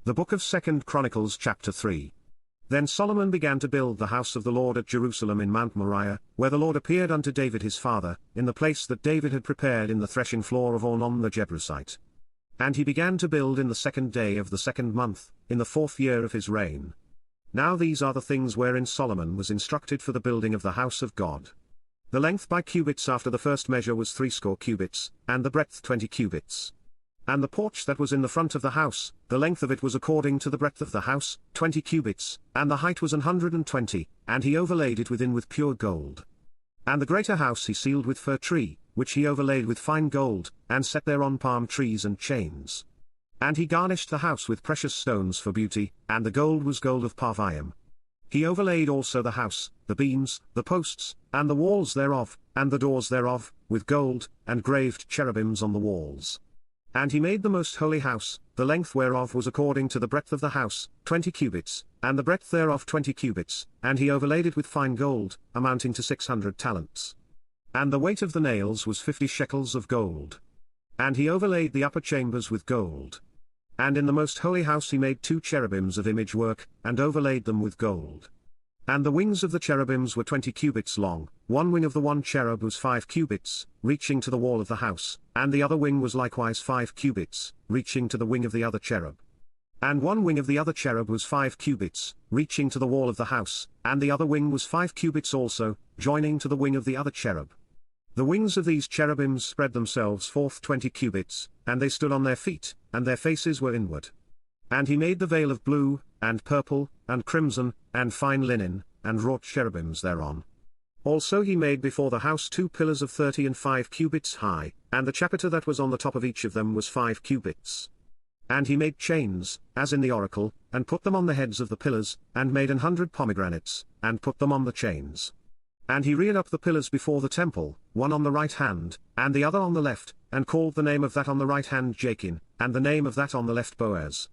The book of 2 Chronicles chapter 3. Then Solomon began to build the house of the Lord at Jerusalem in Mount Moriah, where the Lord appeared unto David his father, in the place that David had prepared in the threshing floor of Ornan the Jebusite. And he began to build in the 2nd day of the 2nd month, in the 4th year of his reign. Now these are the things wherein Solomon was instructed for the building of the house of God. The length by cubits after the first measure was 60 cubits, and the breadth 20 cubits. And the porch that was in the front of the house, the length of it was according to the breadth of the house, 20 cubits, and the height was 120, and he overlaid it within with pure gold. And the greater house he sealed with fir tree, which he overlaid with fine gold, and set thereon palm trees and chains. And he garnished the house with precious stones for beauty, and the gold was gold of Parvaim. He overlaid also the house, the beams, the posts, and the walls thereof, and the doors thereof, with gold, and graved cherubims on the walls. And he made the most holy house, the length whereof was according to the breadth of the house, 20 cubits, and the breadth thereof 20 cubits, and he overlaid it with fine gold, amounting to 600 talents. And the weight of the nails was 50 shekels of gold. And he overlaid the upper chambers with gold. And in the most holy house he made 2 cherubims of image work, and overlaid them with gold. And the wings of the cherubims were 20 cubits long, one wing of the one cherub was 5 cubits, reaching to the wall of the house, and the other wing was likewise 5 cubits, reaching to the wing of the other cherub. And one wing of the other cherub was 5 cubits, reaching to the wall of the house, and the other wing was 5 cubits also, joining to the wing of the other cherub. The wings of these cherubims spread themselves forth 20 cubits, and they stood on their feet, and their faces were inward. And he made the veil of blue, and purple, and crimson, and fine linen, and wrought cherubims thereon. Also he made before the house 2 pillars of 30 and 5 cubits high, and the chapiter that was on the top of each of them was 5 cubits. And he made chains, as in the oracle, and put them on the heads of the pillars, and made 100 pomegranates, and put them on the chains. And he reared up the pillars before the temple, one on the right hand, and the other on the left, and called the name of that on the right hand Jachin, and the name of that on the left Boaz.